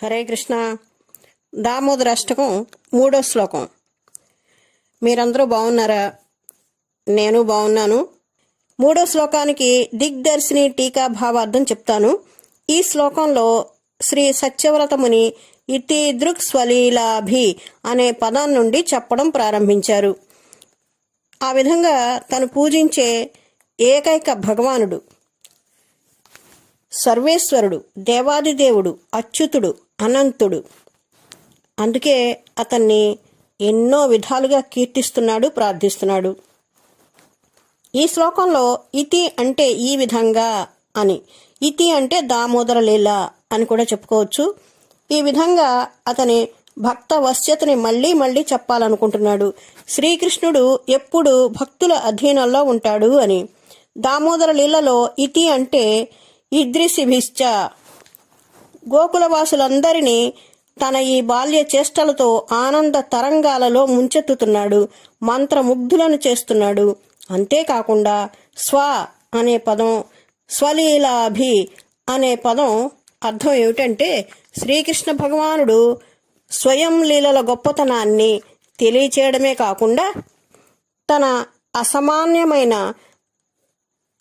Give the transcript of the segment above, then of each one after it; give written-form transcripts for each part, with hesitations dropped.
హరే కృష్ణ. దామోదరాష్టకం 3వ శ్లోకం. మీరందరూ బాగున్నారా? నేను బాగున్నాను. 3వ శ్లోకానికి దిగ్దర్శిని టీకా భావార్థం చెప్తాను. ఈ శ్లోకంలో శ్రీ సత్యవ్రతముని ఇతి దృక్ స్వలీలాభి అనే పదం నుండి చెప్పడం ప్రారంభించారు. ఆ విధంగా తను పూజించే ఏకైక భగవానుడు, సర్వేశ్వరుడు, దేవాదిదేవుడు, అచ్యుతుడు, అనంతుడు. అందుకే అతన్ని ఎన్నో విధాలుగా కీర్తిస్తున్నాడు, ప్రార్థిస్తున్నాడు. ఈ శ్లోకంలో ఇతి అంటే ఈ విధంగా అని, ఇతి అంటే దామోదర లీల అని కూడా చెప్పుకోవచ్చు. ఈ విధంగా అతని భక్త వశ్యతని మళ్ళీ మళ్ళీ చెప్పాలనుకుంటున్నాడు. శ్రీకృష్ణుడు ఎప్పుడు భక్తుల అధీనంలో ఉంటాడు అని. దామోదర లీలలో ఇతి అంటే ఇద్రిసిభిశ్చ, గోకులవాసులందరినీ తన ఈ బాల్య చేష్టలతో ఆనంద తరంగాలలో ముంచెత్తుతున్నాడు, మంత్రముగ్ధులను చేస్తున్నాడు. అంతేకాకుండా స్వ అనే పదం, స్వలీలాభి అనే పదం అర్థం ఏమిటంటే శ్రీకృష్ణ భగవానుడు స్వయం లీలల గొప్పతనాన్ని తెలియచేయడమే కాకుండా తన అసామాన్యమైన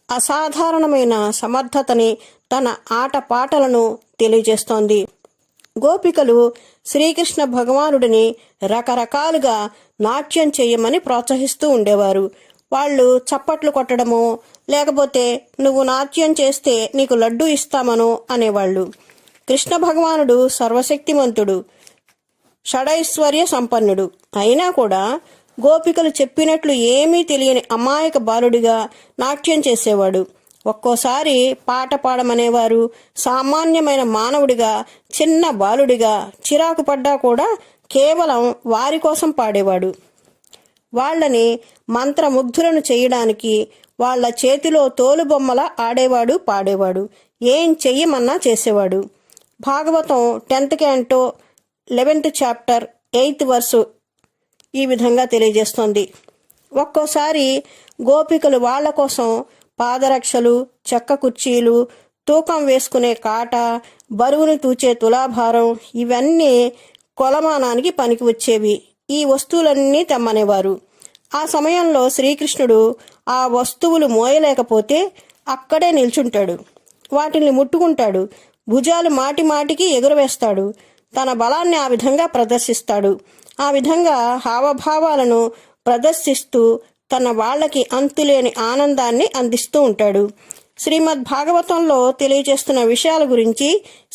అసాధారణమైన సమర్థతని, తన ఆటపాటలను తెలియజేస్తోంది. గోపికలు శ్రీకృష్ణ భగవానుడిని రకరకాలుగా నాట్యం చేయమని ప్రోత్సహిస్తూ ఉండేవారు. వాళ్ళు చప్పట్లు కొట్టడమో లేకపోతే నువ్వు నాట్యం చేస్తే నీకు లడ్డు ఇస్తామనో అనేవాళ్ళు. కృష్ణ భగవానుడు సర్వశక్తిమంతుడు, షడైశ్వర్య సంపన్నుడు. అయినా కూడా గోపికలు చెప్పినట్లు ఏమీ తెలియని అమాయక బాలుడిగా నాట్యం చేసేవాడు. ఒక్కోసారి పాట పాడమనేవారు. సామాన్యమైన మానవుడిగా, చిన్న బాలుడిగా చిరాకు పడ్డా కూడా కేవలం వారి కోసం పాడేవాడు. వాళ్లని మంత్రముగ్ధులను చేయడానికి వాళ్ల చేతిలో తోలుబొమ్మల ఆడేవాడు, పాడేవాడు. ఏం చెయ్యమన్నా చేసేవాడు. Bhagavatam 10th canto 11th chapter 8th verse ఈ విధంగా తెలియజేస్తోంది. ఒక్కోసారి గోపికలు వాళ్ల కోసం పాదరక్షలు, చెక్క కుర్చీలు, తూకం వేసుకునే కాట, బరువును తూచే తులాభారం ఇవన్నీ కొలమానానికి పనికి వచ్చేవి. ఈ వస్తువులన్నీ తెమ్మనేవారు. ఆ సమయంలో శ్రీకృష్ణుడు ఆ వస్తువులు మోయలేకపోతే అక్కడే నిల్చుంటాడు, వాటిని ముట్టుకుంటాడు, భుజాలు మాటి మాటికి ఎగురవేస్తాడు. తన బలాన్ని ఆ విధంగా ప్రదర్శిస్తాడు. ఆ విధంగా హావభావాలను ప్రదర్శిస్తూ తన వాళ్ళకి అంతులేని ఆనందాన్ని అందిస్తూ ఉంటాడు. శ్రీమద్ భాగవతంలో తెలియజేస్తున్న విషయాల గురించి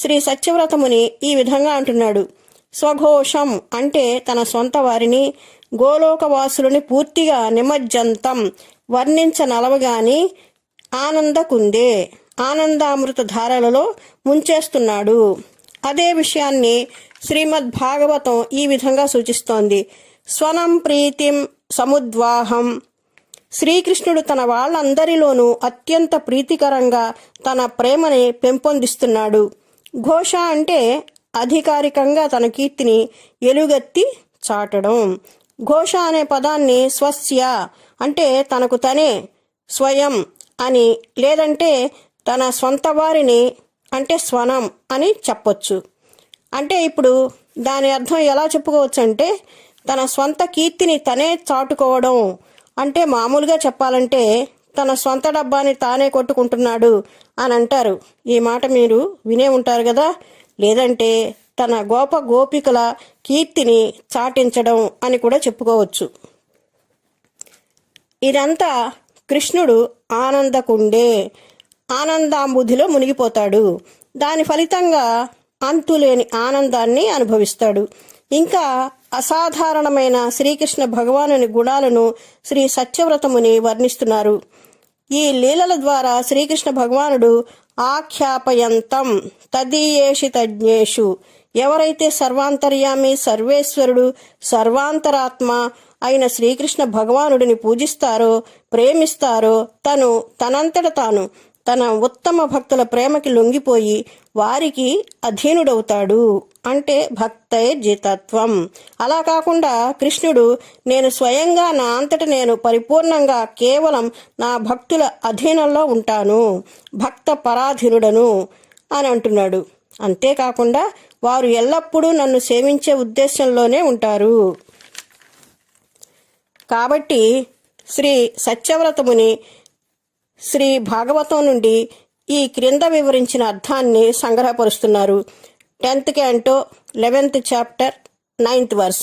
శ్రీ సత్యవ్రతముని ఈ విధంగా అంటున్నాడు. స్వఘోషం అంటే తన సొంత వారిని, గోలోకవాసులని పూర్తిగా నిమజ్జంతం వర్ణించనలవగాని ఆనందకుందే, ఆనందామృత ధారలలో ముంచేస్తున్నాడు. అదే విషయాన్ని శ్రీమద్ భాగవతం ఈ విధంగా సూచిస్తోంది. స్వనం ప్రీతిం సముద్వాహం. శ్రీకృష్ణుడు తన వాళ్ళందరిలోనూ అత్యంత ప్రీతికరంగా తన ప్రేమని పెంపొందిస్తున్నాడు. ఘోష అంటే అధికారికంగా తన కీర్తిని ఎలుగెత్తి చాటడం. ఘోష అనే పదాన్ని స్వస్య అంటే తనకు తనే, స్వయం అని, లేదంటే తన సొంత వారిని అంటే స్వనం అని చెప్పొచ్చు. అంటే ఇప్పుడు దాని అర్థం ఎలా చెప్పుకోవచ్చు అంటే తన స్వంత కీర్తిని తనే చాటుకోవడం. అంటే మామూలుగా చెప్పాలంటే తన సొంత డబ్బాని తానే కొట్టుకుంటున్నాడు అని అంటారు. ఈ మాట మీరు వినే ఉంటారు కదా. లేదంటే తన గోపికల కీర్తిని చాటించడం అని కూడా చెప్పుకోవచ్చు. ఇదంతా కృష్ణుడు ఆనందకుండే, ఆనందాంబుధిలో మునిగిపోతాడు. దాని ఫలితంగా అంతులేని ఆనందాన్ని అనుభవిస్తాడు. ఇంకా అసాధారణమైన శ్రీకృష్ణ భగవానుని గుణాలను శ్రీ సత్యవ్రతముని వర్ణిస్తున్నారు. ఈ లీలల ద్వారా శ్రీకృష్ణ భగవానుడు ఆఖ్యాపయంతం తదీయేషి తజ్ఞేషు, ఎవరైతే సర్వాంతర్యామి, సర్వేశ్వరుడు, సర్వాంతరాత్మ అయిన శ్రీకృష్ణ భగవానుడిని పూజిస్తారో, ప్రేమిస్తారో తనంతట తాను తన ఉత్తమ భక్తుల ప్రేమకి లొంగిపోయి వారికి అధీనుడవుతాడు. అంటే భక్తే జితత్వం. అలా కాకుండా కృష్ణుడు నేను స్వయంగా నా అంతట నేను పరిపూర్ణంగా కేవలం నా భక్తుల అధీనంలో ఉంటాను, భక్త పరాధీనుడను అని అంటున్నాడు. అంతేకాకుండా వారు ఎల్లప్పుడూ నన్ను సేవించే ఉద్దేశంలోనే ఉంటారు. కాబట్టి శ్రీ సత్యవ్రతముని శ్రీ భాగవతం నుండి ఈ క్రింద వివరించిన అర్థాన్ని సంగ్రహపరుస్తున్నారు. 10th Canto 11th Chapter 9th Verse.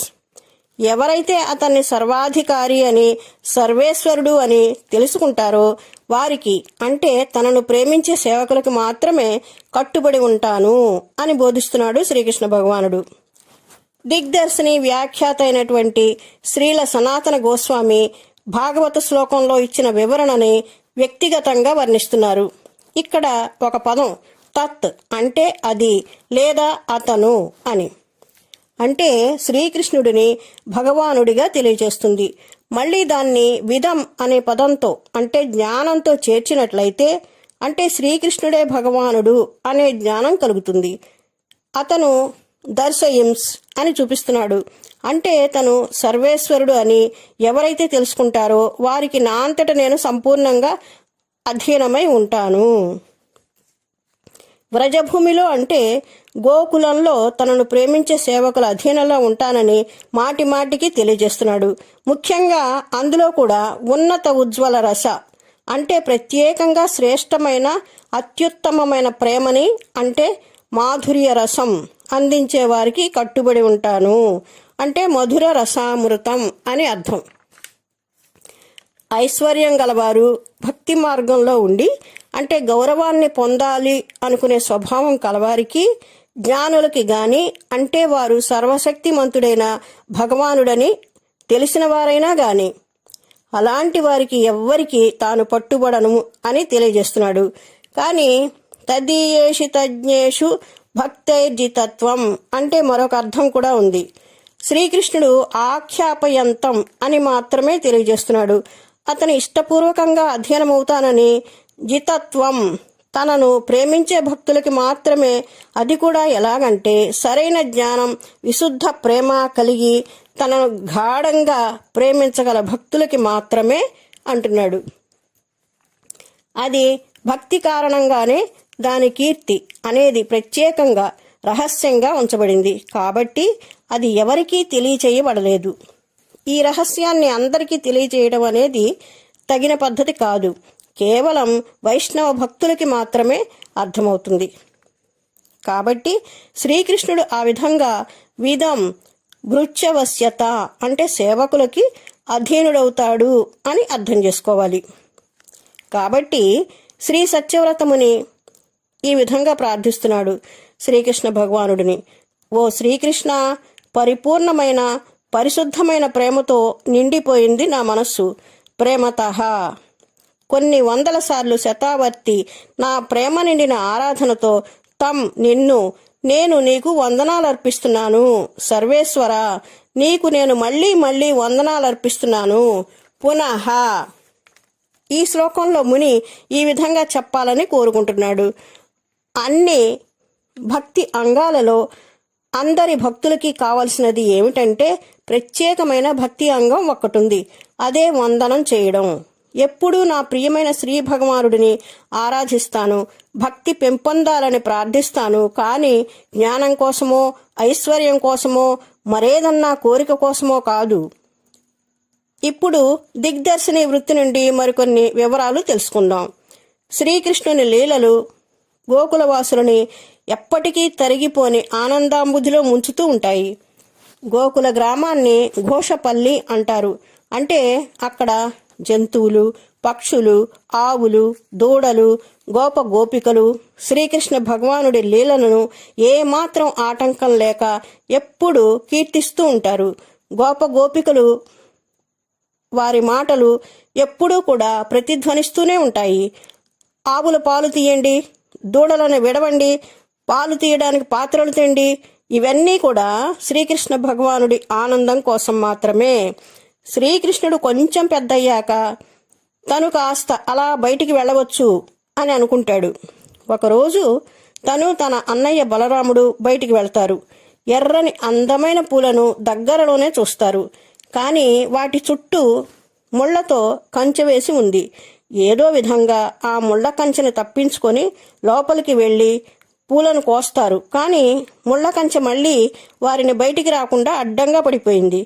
ఎవరైతే అతన్ని సర్వాధికారి అని, సర్వేశ్వరుడు అని తెలుసుకుంటారో వారికి, అంటే తనను ప్రేమించే సేవకులకు మాత్రమే కట్టుబడి ఉంటాను అని బోధిస్తున్నాడు శ్రీకృష్ణ భగవానుడు. దిగ్దర్శిని వ్యాఖ్యాత అయినటువంటి శ్రీల సనాతన గోస్వామి భాగవత శ్లోకంలో ఇచ్చిన వివరణని వ్యక్తిగతంగా వర్ణిస్తున్నారు. ఇక్కడ ఒక పదం తత్ అంటే అది లేదా అతను అని, అంటే శ్రీకృష్ణుడిని భగవానుడిగా తెలియజేస్తుంది. మళ్ళీ దాన్ని విధం అనే పదంతో అంటే జ్ఞానంతో చేర్చినట్లయితే, అంటే శ్రీకృష్ణుడే భగవానుడు అనే జ్ఞానం కలుగుతుంది. అతను దర్శయిమ్స్ అని చూపిస్తున్నాడు, అంటే తను సర్వేశ్వరుడు అని ఎవరైతే తెలుసుకుంటారో వారికి నా అంతట నేను సంపూర్ణంగా అధీనమై ఉంటాను. వ్రజభూమిలో అంటే గోకులంలో తనను ప్రేమించే సేవకుల అధీనంలో ఉంటానని మాటి మాటికి తెలియజేస్తున్నాడు. ముఖ్యంగా అందులో కూడా ఉన్నత ఉజ్వల రస అంటే ప్రత్యేకంగా శ్రేష్టమైన అత్యుత్తమమైన ప్రేమని, అంటే మాధుర్య రసం అందించే వారికి కట్టుబడి ఉంటాను, అంటే మధుర రసామృతం అని అర్థం. ఐశ్వర్యం గలవారు భక్తి మార్గంలో ఉండి, అంటే గౌరవాన్ని పొందాలి అనుకునే స్వభావం కలవారికి, జ్ఞానులకి గాని, అంటే వారు సర్వశక్తిమంతుడైన భగవానుడని తెలిసిన వారైనా గాని, అలాంటి వారికి ఎవ్వరికి తాను పట్టుబడను అని తెలియజేస్తున్నాడు. కానీ తదీయేషు తజ్ఞేషు భక్తైర్జితత్వం అంటే మరొక అర్థం కూడా ఉంది. శ్రీకృష్ణుడు ఆఖ్యాపయంతం అని మాత్రమే తెలియజేస్తున్నాడు. అతను ఇష్టపూర్వకంగా అధ్యయనమవుతానని, జితత్వం తనను ప్రేమించే భక్తులకి మాత్రమే, అది కూడా ఎలాగంటే సరైన జ్ఞానం విశుద్ధ ప్రేమ కలిగి తనను గాఢంగా ప్రేమించగల భక్తులకి మాత్రమే అంటున్నాడు. అది భక్తి కారణంగానే దాని కీర్తి అనేది ప్రత్యేకంగా రహస్యంగా ఉంచబడింది. కాబట్టి అది ఎవరికీ తెలియచేయబడలేదు. ఈ రహస్యాన్ని అందరికీ తెలియచేయడం అనేది తగిన పద్ధతి కాదు. కేవలం వైష్ణవ భక్తులకి మాత్రమే అర్థమవుతుంది. కాబట్టి శ్రీకృష్ణుడు ఆ విధంగా విధం భృత్యవశ్యత అంటే సేవకులకి అధీనుడవుతాడు అని అర్థం చేసుకోవాలి. కాబట్టి శ్రీ సత్యవ్రతముని ఈ విధంగా ప్రార్థిస్తున్నాడు శ్రీకృష్ణ భగవానుడిని. ఓ శ్రీకృష్ణ, పరిపూర్ణమైన పరిశుద్ధమైన ప్రేమతో నిండిపోయింది నా మనస్సు. ప్రేమతః కొన్ని వందల సార్లు శతావర్తి నా ప్రేమ నిండిన ఆరాధనతో తం నిన్ను నేను నీకు వందనాలు అర్పిస్తున్నాను. సర్వేశ్వర, నీకు నేను మళ్ళీ మళ్ళీ వందనాలు అర్పిస్తున్నాను. పునః ఈ శ్లోకంలో ముని ఈ విధంగా చెప్పాలని కోరుకుంటున్నాడు. అన్ని భక్తి అంగాలలో అందరి భక్తులకి కావలసినది ఏమిటంటే ప్రత్యేకమైన భక్తి అంగం ఒకటి ఉంది. అదే వందనం చేయడం. ఎప్పుడూ నా ప్రియమైన శ్రీ భగవానుడిని ఆరాధిస్తాను, భక్తి పెంపొందాలని ప్రార్థిస్తాను. కానీ జ్ఞానం కోసమో ఐశ్వర్యం కోసమో మరేదన్నా కోరిక కోసమో కాదు. ఇప్పుడు దిగ్దర్శిని వృత్తి నుండి మరికొన్ని వివరాలు తెలుసుకుందాం. శ్రీకృష్ణుని లీలలు గోకులవాసులని ఎప్పటికీ తరిగిపోని ఆనందాంబుధిలో ముంచుతూ ఉంటాయి. గోకుల గ్రామాన్ని ఘోషపల్లి అంటారు. అంటే అక్కడ జంతువులు, పక్షులు, ఆవులు, దూడలు, గోప గోపికలు శ్రీకృష్ణ భగవానుడి లీలలను ఏమాత్రం ఆటంకం లేక ఎప్పుడూ కీర్తిస్తూ ఉంటారు. గోప గోపికలు వారి మాటలు ఎప్పుడూ కూడా ప్రతిధ్వనిస్తూనే ఉంటాయి. ఆవుల పాలు తీయండి, దూడలను విడవండి, పాలు తీయడానికి పాత్రలు తెండి, ఇవన్నీ కూడా శ్రీకృష్ణ భగవానుడి ఆనందం కోసం మాత్రమే. శ్రీకృష్ణుడు కొంచెం పెద్దయ్యాక తను కాస్త అలా బయటికి వెళ్ళవచ్చు అని అనుకుంటాడు. ఒకరోజు తను తన అన్నయ్య బలరాముడు బయటికి వెళ్తారు. ఎర్రని అందమైన పూలను దగ్గరలోనే చూస్తారు. కానీ వాటి చుట్టూ ముళ్లతో కంచె వేసి ఉంది. ఏదో విధంగా ఆ ముళ్ల కంచెని తప్పించుకొని లోపలికి వెళ్ళి పూలను కోస్తారు. కానీ ముళ్ళ కంచె మళ్ళీ వారిని బయటికి రాకుండా అడ్డంగా పడిపోయింది.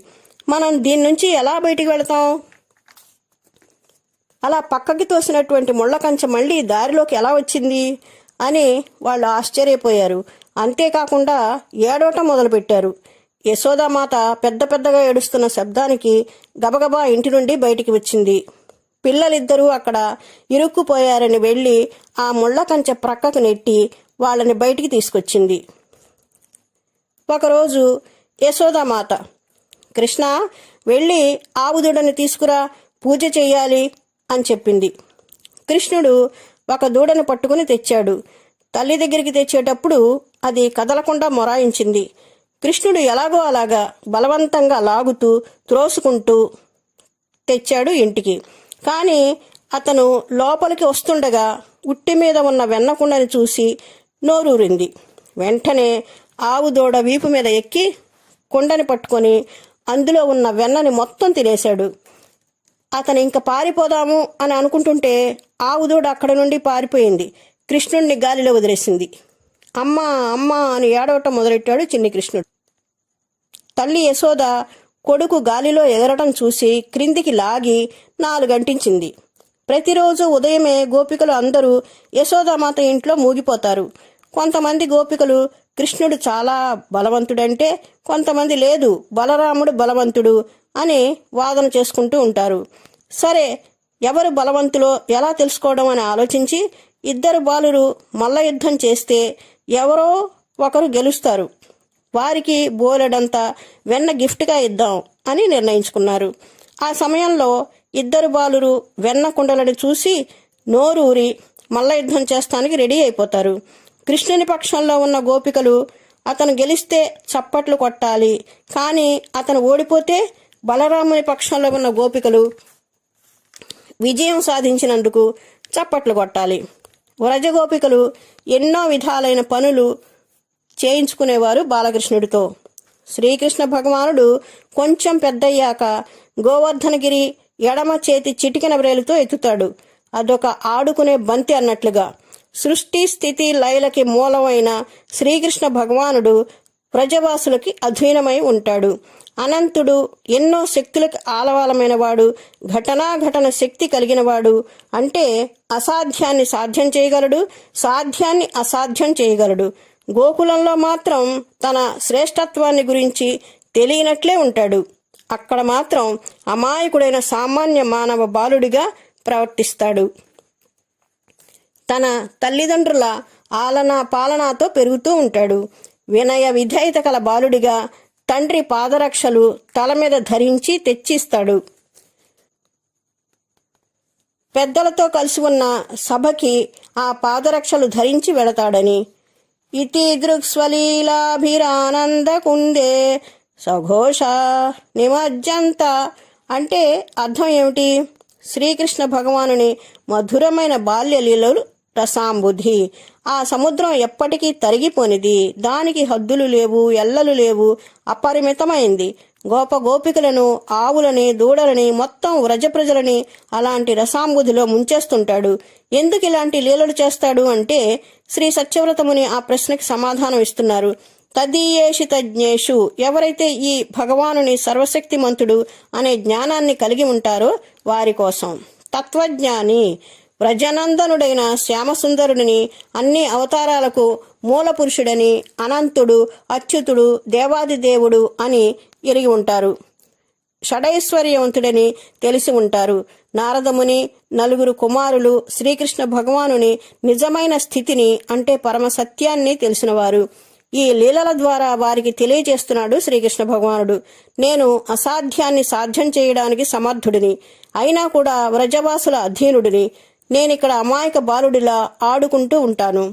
మనం దీని నుంచి ఎలా బయటికి వెళతాం? అలా పక్కకి తోసినటువంటి ముళ్ళ కంచె మళ్ళీ దారిలోకి ఎలా వచ్చింది అని వాళ్ళు ఆశ్చర్యపోయారు. అంతేకాకుండా ఏడవటం మొదలుపెట్టారు. యశోదామాత పెద్ద పెద్దగా ఏడుస్తున్న శబ్దానికి గబగబా ఇంటి నుండి బయటికి వచ్చింది. పిల్లలిద్దరూ అక్కడ ఇరుక్కుపోయారని వెళ్ళి ఆ ముళ్ళ కంచె ప్రక్కకు నెట్టి వాళ్ళని బయటికి తీసుకొచ్చింది. ఒకరోజు యశోదామాత, కృష్ణ వెళ్ళి ఆవు దూడని తీసుకురా, పూజ చెయ్యాలి అని చెప్పింది. కృష్ణుడు ఒక దూడను పట్టుకుని తెచ్చాడు. తల్లి దగ్గరికి తెచ్చేటప్పుడు అది కదలకుండా మొరాయించింది. కృష్ణుడు ఎలాగో అలాగా బలవంతంగా లాగుతూ త్రోసుకుంటూ తెచ్చాడు ఇంటికి. కానీ అతను లోపలికి వస్తుండగా ఉట్టి మీద ఉన్న వెన్నకుండని చూసి నోరూరింది. వెంటనే ఆవు దూడ వీపు మీద ఎక్కి కుండని పట్టుకొని అందులో ఉన్న వెన్నని మొత్తం తినేశాడు. అతను ఇంక పారిపోదాము అని అనుకుంటుంటే ఆవు దూడ అక్కడి నుండి పారిపోయింది. కృష్ణుడిని గాలిలో వదిలేసింది. అమ్మా అమ్మా అని ఏడవటం మొదలెట్టాడు చిన్ని కృష్ణుడు. తల్లి యశోద కొడుకు గాలిలో ఎగరటం చూసి క్రిందికి లాగి 4 గంటించింది. ప్రతిరోజు ఉదయమే గోపికలు అందరూ యశోదామాత ఇంట్లో మూగిపోతారు. కొంతమంది గోపికలు కృష్ణుడు చాలా బలవంతుడంటే, కొంతమంది లేదు బలరాముడు బలవంతుడు అని వాదన చేసుకుంటూ ఉంటారు. సరే, ఎవరు బలవంతులో ఎలా తెలుసుకోవడం అని ఆలోచించి ఇద్దరు బాలురు మల్ల యుద్ధం చేస్తే ఎవరో ఒకరు గెలుస్తారు, వారికి బోలెడంత వెన్న గిఫ్ట్గా ఇద్దాం అని నిర్ణయించుకున్నారు. ఆ సమయంలో ఇద్దరు బాలురు వెన్న కుండలను చూసి నోరూరి మల్ల యుద్ధం చేస్తానికి రెడీ అయిపోతారు. కృష్ణుని పక్షంలో ఉన్న గోపికలు అతను గెలిస్తే చప్పట్లు కొట్టాలి, కానీ అతను ఓడిపోతే బలరాముని పక్షంలో ఉన్న గోపికలు విజయం సాధించినందుకు చప్పట్లు కొట్టాలి. వ్రజగోపికలు ఎన్నో విధాలైన పనులు చేయించుకునేవారు బాలకృష్ణుడితో. శ్రీకృష్ణ భగవానుడు కొంచెం పెద్దయ్యాక గోవర్ధనగిరి ఎడమ చేతి చిటికెన వ్రేలుతో ఎత్తుతాడు. అదొక ఆడుకునే బంతి అన్నట్లుగా. సృష్టి స్థితి లయలకి మూలమైన శ్రీకృష్ణ భగవానుడు ప్రజవాసులకి అధీనమై ఉంటాడు. అనంతుడు, ఎన్నో శక్తులకు ఆలవాలమైన వాడు, ఘటనాఘటన శక్తి కలిగినవాడు. అంటే అసాధ్యాన్ని సాధ్యం చేయగలడు, సాధ్యాన్ని అసాధ్యం చేయగలడు. గోకులంలో మాత్రం తన శ్రేష్టత్వాన్ని గురించి తెలియనట్లే ఉంటాడు. అక్కడ మాత్రం అమాయకుడైన సామాన్య మానవ బాలుడిగా ప్రవర్తిస్తాడు. తన తల్లిదండ్రుల ఆలనా పాలనాతో పెరుగుతూ ఉంటాడు. వినయ విధేయత కల బాలుడిగా తండ్రి పాదరక్షలు తల మీద ధరించి తెచ్చిస్తాడు. పెద్దలతో కలిసి ఉన్న సభకి ఆ పాదరక్షలు ధరించి వెళతాడని. ఇతి దృక్స్వలీలాభిరానంద కుందే సఘోష నిమజ్జంత అంటే అర్థం ఏమిటి? శ్రీకృష్ణ భగవానుని మధురమైన బాల్యలీలలు రసాంబుధి. ఆ సముద్రం ఎప్పటికీ తరిగిపోనిది, దానికి హద్దులు లేవు, ఎల్లలు లేవు, అపరిమితమైంది. గోపికలను, ఆవులని, దూడలని, మొత్తం వ్రజ ప్రజలని అలాంటి రసాంబుధిలో ముంచేస్తుంటాడు. ఎందుకు ఇలాంటి లీలలు చేస్తాడు అంటే శ్రీ సత్యవ్రతముని ఆ ప్రశ్నకి సమాధానం ఇస్తున్నారు. తదీయేషు తజ్ఞేషు, ఎవరైతే ఈ భగవానుని సర్వశక్తిమంతుడు అనే జ్ఞానాన్ని కలిగి ఉంటారో వారి కోసం. తత్వజ్ఞాని, వ్రజనందనుడైన శ్యామసుందరుడిని, అన్ని అవతారాలకు మూల పురుషుడని, అనంతుడు, అచ్యుతుడు, దేవాదిదేవుడు అని ఎరిగి ఉంటారు. షడైశ్వర్యవంతుడని తెలిసి ఉంటారు. నారదముని, 4 కుమారులు శ్రీకృష్ణ భగవానుని నిజమైన స్థితిని అంటే పరమ సత్యాన్ని తెలిసినవారు. ఈ లీలల ద్వారా వారికి తెలియజేస్తున్నాడు శ్రీకృష్ణ భగవానుడు. నేను అసాధ్యాన్ని సాధ్యం చేయడానికి సమర్థుడిని, అయినా కూడా వ్రజవాసుల అధీనుడిని. నేనిక్కడ అమాయక బాలుడిలా ఆడుకుంటూ ఉంటాను.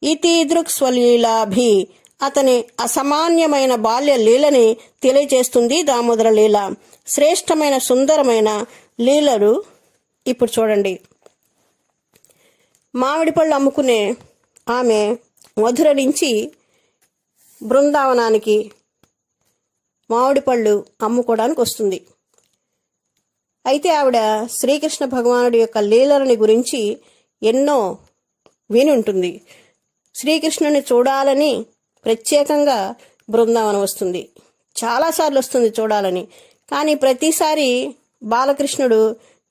ఇతి దృక్స్వలీలాభి, అతని అసామాన్యమైన బాల్య లీలని తెలియజేస్తుంది దామోదర లీల. శ్రేష్టమైన సుందరమైన లీలలు ఇప్పుడు చూడండి. మామిడి పళ్ళు అమ్ముకునే ఆమె మధుర నుంచి బృందావనానికి మామిడి పళ్ళు అమ్ముకోవడానికి వస్తుంది. అయితే ఆవిడ శ్రీకృష్ణ భగవానుడి యొక్క లీలలని గురించి ఎన్నో విని ఉంటుంది. శ్రీకృష్ణుని చూడాలని ప్రత్యేకంగా బృందావనం వస్తుంది. చాలాసార్లు వస్తుంది చూడాలని. కానీ ప్రతిసారి బాలకృష్ణుడు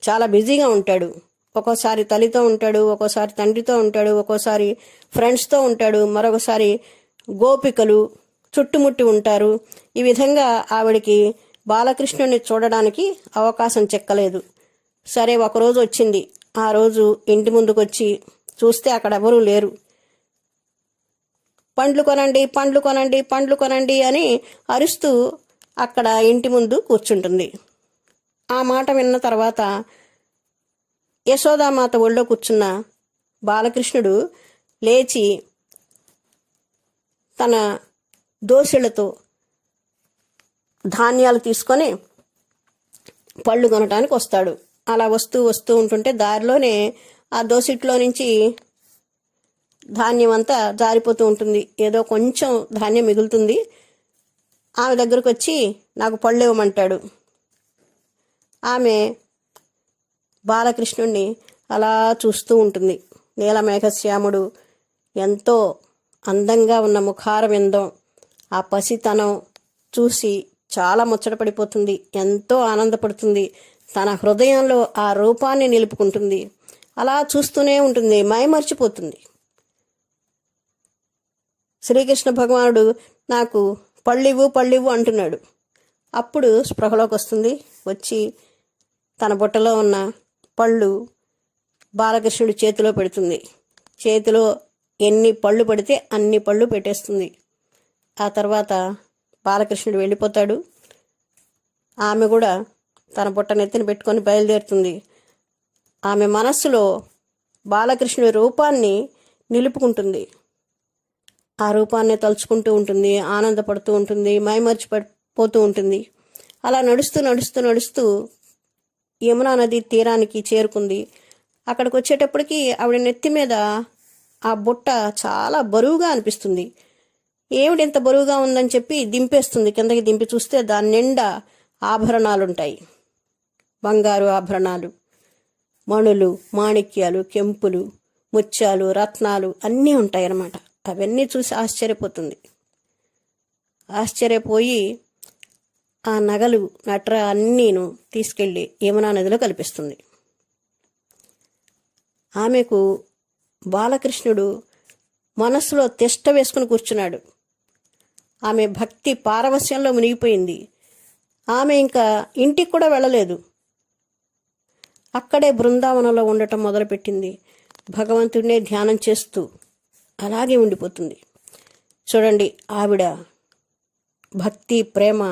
చాలా బిజీగా ఉంటాడు. ఒక్కోసారి తల్లితో ఉంటాడు, ఒక్కోసారి తండ్రితో ఉంటాడు, ఒక్కోసారి ఫ్రెండ్స్తో ఉంటాడు, మరొకసారి గోపికలు చుట్టుముట్టి ఉంటారు. ఈ విధంగా ఆవిడికి బాలకృష్ణుడిని చూడడానికి అవకాశం చిక్కలేదు. సరే, ఒకరోజు వచ్చింది. ఆ రోజు ఇంటి ముందుకు వచ్చి చూస్తే అక్కడ ఎవరూ లేరు. పండ్లు కొనండి, పండ్లు కొనండి, పండ్లు కొనండి అని అరుస్తూ అక్కడ ఇంటి ముందు కూర్చుంటుంది. ఆ మాట విన్న తర్వాత యశోదామాత ఒళ్ళో కూర్చున్న బాలకృష్ణుడు లేచి తన దోసెళ్లతో ధాన్యాలు తీసుకొని పళ్ళు కొనటానికి వస్తాడు. అలా వస్తూ వస్తూ ఉంటుంటే దారిలోనే ఆ దోసిట్లో నుంచి ధాన్యం అంతా జారిపోతూ ఉంటుంది. ఏదో కొంచెం ధాన్యం మిగులుతుంది. ఆమె దగ్గరకు వచ్చి నాకు పళ్ళు ఇవ్వమంటాడు. ఆమె బాలకృష్ణుణ్ణి అలా చూస్తూ ఉంటుంది. నీలమేఘశ్యాముడు ఎంతో అందంగా ఉన్న ముఖారవిందం, ఆ పసితనం చూసి చాలా ముచ్చటపడిపోతుంది. ఎంతో ఆనందపడుతుంది. తన హృదయంలో ఆ రూపాన్ని నిలుపుకుంటుంది. అలా చూస్తూనే ఉంటుంది, మైమర్చిపోతుంది. శ్రీకృష్ణ భగవానుడు నాకు పళ్ళివ్వు పళ్ళివ్వు అంటున్నాడు. అప్పుడు స్పృహలోకి వస్తుంది. వచ్చి తన బుట్టలో ఉన్న పళ్ళు బాలకృష్ణుడి చేతిలో పెడుతుంది. చేతిలో ఎన్ని పళ్ళు పడితే అన్ని పళ్ళు పెట్టేస్తుంది. ఆ తర్వాత బాలకృష్ణుడు వెళ్ళిపోతాడు. ఆమె కూడా తన బుట్ట నెత్తిన పెట్టుకొని బయలుదేరుతుంది. ఆమె మనస్సులో బాలకృష్ణుడి రూపాన్ని నిలుపుకుంటుంది. ఆ రూపాన్ని తలుచుకుంటూ ఉంటుంది, ఆనందపడుతూ ఉంటుంది, మైమర్చిపోతూ ఉంటుంది. అలా నడుస్తూ నడుస్తూ నడుస్తూ యమునా నది తీరానికి చేరుకుంది. అక్కడికి వచ్చేటప్పటికి ఆవిడ నెత్తి మీద ఆ బుట్ట చాలా బరువుగా అనిపిస్తుంది. ఏమిటి ఇంత బరువుగా ఉందని చెప్పి దింపేస్తుంది. కిందకి దింపి చూస్తే దాని నిండా ఆభరణాలుంటాయి. బంగారు ఆభరణాలు, మణులు, మాణిక్యాలు, కెంపులు, ముత్యాలు, రత్నాలు అన్నీ ఉంటాయి అన్నమాట. అవన్నీ చూసి ఆశ్చర్యపోతుంది. ఆశ్చర్యపోయి ఆ నగలు నట్ర అన్నీను తీసుకెళ్ళి యమునా నదిలో కల్పిస్తుంది. ఆమెకు బాలకృష్ణుడు మనస్సులో తిష్ట వేసుకుని కూర్చున్నాడు. ఆమె భక్తి పారవస్యంలో మునిగిపోయింది. ఆమె ఇంకా ఇంటికి కూడా వెళ్ళలేదు. అక్కడే బృందావనంలో ఉండటం మొదలుపెట్టింది. భగవంతుడినే ధ్యానం చేస్తూ అలాగే ఉండిపోతుంది. చూడండి, ఆవిడ భక్తి ప్రేమ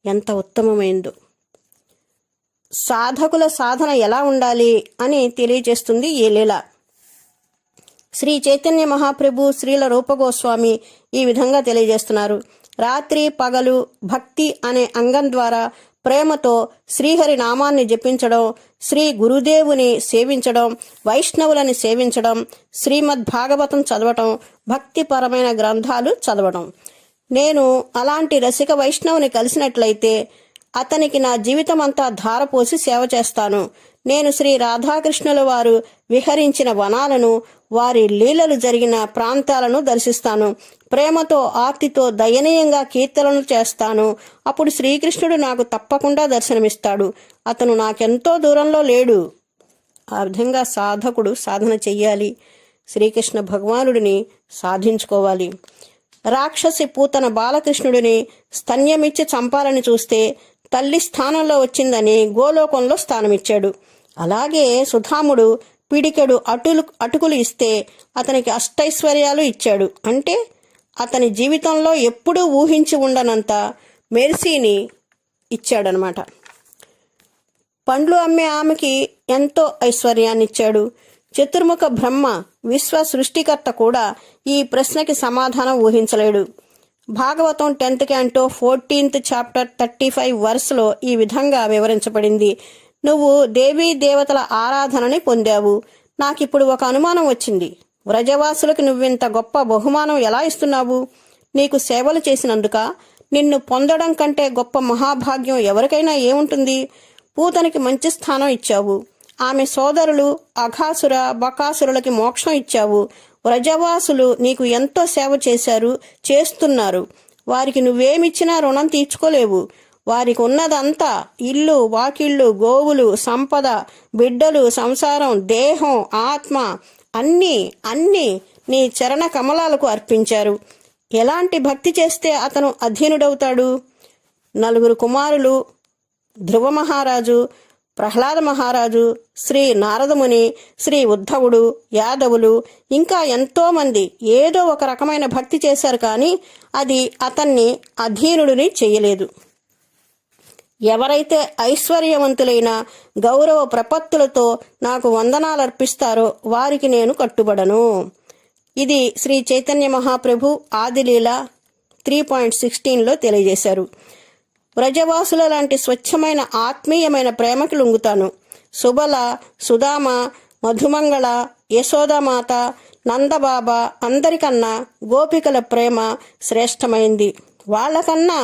ఎంత ఉత్తమమైందో. సాధకుల సాధన ఎలా ఉండాలి అని తెలియజేస్తుంది ఈ లీల. శ్రీ చైతన్య మహాప్రభు, శ్రీల రూపగోస్వామి ఈ విధంగా తెలియజేస్తున్నారు. రాత్రి పగలు భక్తి అనే అంగం ద్వారా ప్రేమతో శ్రీహరి నామాన్ని జపించడం, శ్రీ గురుదేవుని సేవించడం, వైష్ణవులని సేవించడం, శ్రీమద్ భాగవతం చదవటం, భక్తిపరమైన గ్రంథాలు చదవడం. నేను అలాంటి రసిక వైష్ణవుని కలిసినట్లయితే అతనికి నా జీవితం అంతా ధారపోసి సేవ చేస్తాను. నేను శ్రీ రాధాకృష్ణుల వారు విహరించిన వనాలను, వారి లీలలు జరిగిన ప్రాంతాలను దర్శిస్తాను. ప్రేమతో ఆర్తితో దయనీయంగా కీర్తనలు చేస్తాను. అప్పుడు శ్రీకృష్ణుడు నాకు తప్పకుండా దర్శనమిస్తాడు. అతను నాకెంతో దూరంలో లేడు. ఆ విధంగా సాధకుడు సాధన చెయ్యాలి. శ్రీకృష్ణ భగవానుడిని సాధించుకోవాలి. రాక్షసి పూతన బాలకృష్ణుడిని స్తన్యమిచ్చి చంపాలని చూస్తే తల్లి స్థానంలో వచ్చిందని గోలోకంలో స్థానమిచ్చాడు. అలాగే సుధాముడు పిడికెడు అటుకులు ఇస్తే అతనికి అష్టైశ్వర్యాలు ఇచ్చాడు. అంటే అతని జీవితంలో ఎప్పుడూ ఊహించి ఉండనంత మెర్సీని ఇచ్చాడనమాట. పండ్లు అమ్మే ఆమెకి ఎంతో ఐశ్వర్యాన్ని ఇచ్చాడు. చతుర్ముఖ బ్రహ్మ, విశ్వ సృష్టికర్త కూడా ఈ ప్రశ్నకి సమాధానం ఊహించలేడు. Bhagavatam 10th canto 14th chapter 35 verseలో ఈ విధంగా వివరించబడింది. నువ్వు దేవీ దేవతల ఆరాధనని పొందావు. నాకిప్పుడు ఒక అనుమానం వచ్చింది. వ్రజవాసులకు నువ్వింత గొప్ప బహుమానం ఎలా ఇస్తున్నావు? నీకు సేవలు చేసినందుక? నిన్ను పొందడం కంటే గొప్ప మహాభాగ్యం ఎవరికైనా ఏముంటుంది? పూతనికి మంచి స్థానం ఇచ్చావు. ఆమె సోదరులు అఘాసుర బకాసురులకి మోక్షం ఇచ్చావు. వ్రజవాసులు నీకు ఎంతో సేవ చేశారు, చేస్తున్నారు. వారికి నువ్వేమిచ్చినా రుణం తీర్చుకోలేవు. వారికి ఉన్నదంతా ఇల్లు, వాకిళ్ళు, గోవులు, సంపద, బిడ్డలు, సంసారం, దేహం, ఆత్మ అన్నీ అన్నీ నీ చరణ కమలాలకు అర్పించారు. ఎలాంటి భక్తి చేస్తే అతను అధీనుడవుతాడు? 4 కుమారులు, ధ్రువ మహారాజు, ప్రహ్లాద మహారాజు, శ్రీ నారదముని, శ్రీ ఉద్ధవుడు, యాదవులు, ఇంకా ఎంతోమంది ఏదో ఒక రకమైన భక్తి చేశారు, కానీ అది అతన్ని అధీనుడిని చేయలేదు. ఎవరైతే ఐశ్వర్యవంతులైన గౌరవ ప్రపత్తులతో నాకు వందనాలు అర్పిస్తారో వారికి నేను కట్టుబడను. ఇది శ్రీ చైతన్య మహాప్రభు ఆదిలీల 3.16లో తెలియజేశారు. వ్రజవాసుల లాంటి స్వచ్ఛమైన ఆత్మీయమైన ప్రేమకి లొంగుతాను. సుబల, సుధామ, మధుమంగళ, యశోదామాత, నందబాబా అందరికన్నా గోపికల ప్రేమ శ్రేష్టమైంది. వాళ్ళకన్నా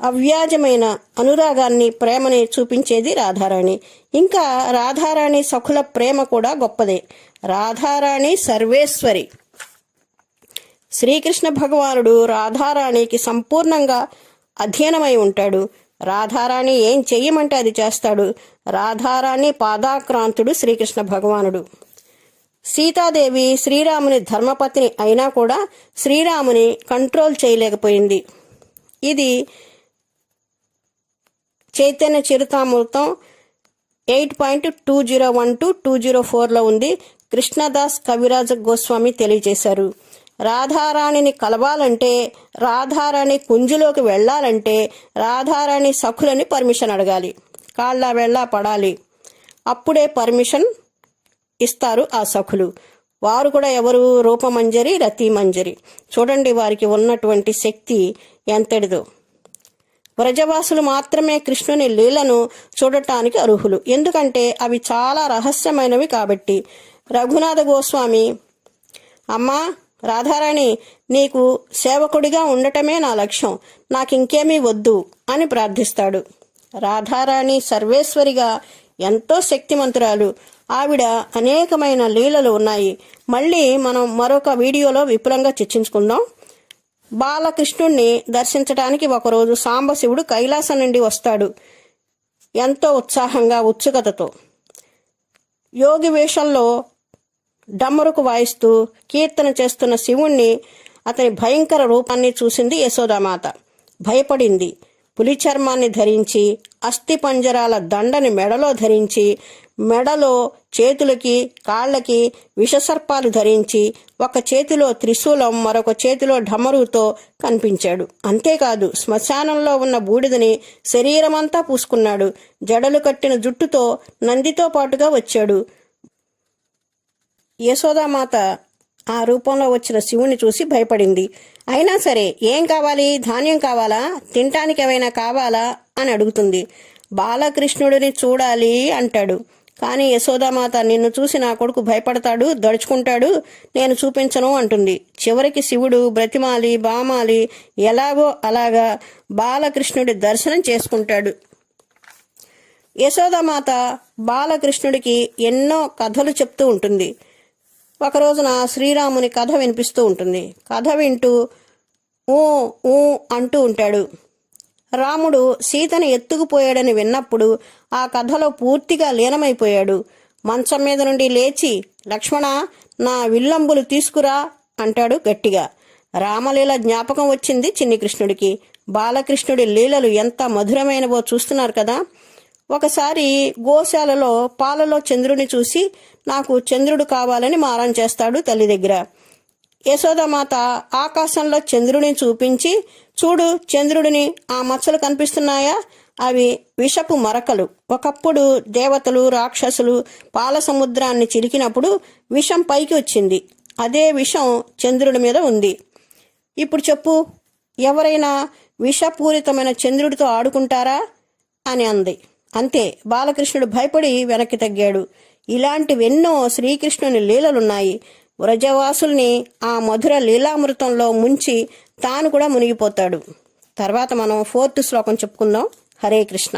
అవ్యాజమైన అనురాగాన్ని, ప్రేమని చూపించేది రాధారాణి. ఇంకా రాధారాణి సఖుల ప్రేమ కూడా గొప్పదే. రాధారాణి సర్వేశ్వరి. శ్రీకృష్ణ భగవానుడు రాధారాణికి సంపూర్ణంగా అధీనమై ఉంటాడు. రాధారాణి ఏం చెయ్యమంటే అది చేస్తాడు. రాధారాణి పాదాక్రాంతుడు శ్రీకృష్ణ భగవానుడు. సీతాదేవి శ్రీరాముని ధర్మపత్ని అయినా కూడా శ్రీరాముని కంట్రోల్ చేయలేకపోయింది. ఇది చైతన్య చరితామృతం 8.2012-204లో ఉంది. కృష్ణదాస్ కవిరాజ గోస్వామి తెలియజేశారు. రాధారాణిని కలవాలంటే, రాధారాణి కుంజులోకి వెళ్ళాలంటే రాధారాణి సఖులని పర్మిషన్ అడగాలి, కాళ్ళ వెళ్ళా పడాలి. అప్పుడే పర్మిషన్ ఇస్తారు ఆ సఖులు. వారు కూడా ఎవరు? రూపమంజరి, రతిమంజరి. చూడండి వారికి ఉన్నటువంటి శక్తి ఎంతటిదో. వ్రజవాసులు మాత్రమే కృష్ణుని లీలను చూడటానికి అర్హులు, ఎందుకంటే అవి చాలా రహస్యమైనవి కాబట్టి. రఘునాథ గోస్వామి, అమ్మా రాధారాణి, నీకు సేవకుడిగా ఉండటమే నా లక్ష్యం, నాకింకేమీ వద్దు అని ప్రార్థిస్తాడు. రాధారాణి సర్వేశ్వరిగా ఎంతో శక్తిమంతురాలు. ఆవిడ అనేకమైన లీలలు ఉన్నాయి. మళ్ళీ మనం మరొక వీడియోలో విపులంగా చర్చించుకుందాం. బాలకృష్ణుణ్ణి దర్శించడానికి ఒకరోజు సాంబశివుడు కైలాసం నుండి వస్తాడు. ఎంతో ఉత్సాహంగా, ఉత్సుకతతో యోగి వేషంలో డమ్మరుకు వాయిస్తూ కీర్తన చేస్తున్న శివుణ్ణి, అతని భయంకర రూపాన్ని చూసింది యశోదామాత. భయపడింది. పులి చర్మాన్ని ధరించి, అస్థి పంజరాల దండని మెడలో ధరించి, మెడలో, చేతులకి, కాళ్ళకి విషసర్పాలు ధరించి, ఒక చేతిలో త్రిశూలం, మరొక చేతిలో ఢమరుతో కనిపించాడు. అంతేకాదు, శ్మశానంలో ఉన్న బూడిదని శరీరమంతా పూసుకున్నాడు. జడలు కట్టిన జుట్టుతో నందితో పాటుగా వచ్చాడు. యశోదామాత ఆ రూపంలో వచ్చిన శివుని చూసి భయపడింది. అయినా సరే, ఏం కావాలి? ధాన్యం కావాలా? తినటానికి ఏమైనా కావాలా అని అడుగుతుంది. బాలకృష్ణుడిని చూడాలి అంటాడు. కానీ యశోదామాత, నిన్ను చూసి నా కొడుకు భయపడతాడు, దడుచుకుంటాడు, నేను చూపించను అంటుంది. చివరికి శివుడు బ్రతిమాలి బామాలి ఎలాగో అలాగా బాలకృష్ణుడి దర్శనం చేసుకుంటాడు. యశోదామాత బాలకృష్ణుడికి ఎన్నో కథలు చెప్తూ ఉంటుంది. ఒక రోజున శ్రీరాముని కథ వినిపిస్తూ ఉంటుంది. కథ వింటూ ఊ ఊ అంటూ ఉంటాడు. రాముడు సీతను ఎత్తుకుపోయాడని విన్నప్పుడు ఆ కథలో పూర్తిగా లీనమైపోయాడు. మంచం మీద నుండి లేచి, లక్ష్మణ, నా విల్లంబులు తీసుకురా అంటాడు గట్టిగా. రామలీల జ్ఞాపకం వచ్చింది చిన్ని కృష్ణుడికి. బాలకృష్ణుడి లీలలు ఎంత మధురమైనవో చూస్తున్నారు కదా. ఒకసారి గోశాలలో పాలలో చంద్రుని చూసి, నాకు చంద్రుడు కావాలని మారం చేస్తాడు తల్లి దగ్గర. యశోదామాత ఆకాశంలో చంద్రుని చూపించి, చూడు చంద్రుడిని, ఆ మచ్చలు కనిపిస్తున్నాయా? అవి విషపు మరకలు. ఒకప్పుడు దేవతలు, రాక్షసులు పాల సముద్రాన్ని చిలికినప్పుడు విషం పైకి వచ్చింది. అదే విషం చంద్రుడి మీద ఉంది. ఇప్పుడు చెప్పు, ఎవరైనా విషపూరితమైన చంద్రుడితో ఆడుకుంటారా అని అంది. అంతే, బాలకృష్ణుడు భయపడి వెనక్కి తగ్గాడు. ఇలాంటివెన్నో శ్రీకృష్ణుని లీలలున్నాయి. వ్రజవాసుల్ని ఆ మధుర లీలామృతంలో ముంచి తాను కూడా మునిగిపోతాడు. తర్వాత మనం 4th శ్లోకం చెప్పుకుందాం. హరే కృష్ణ.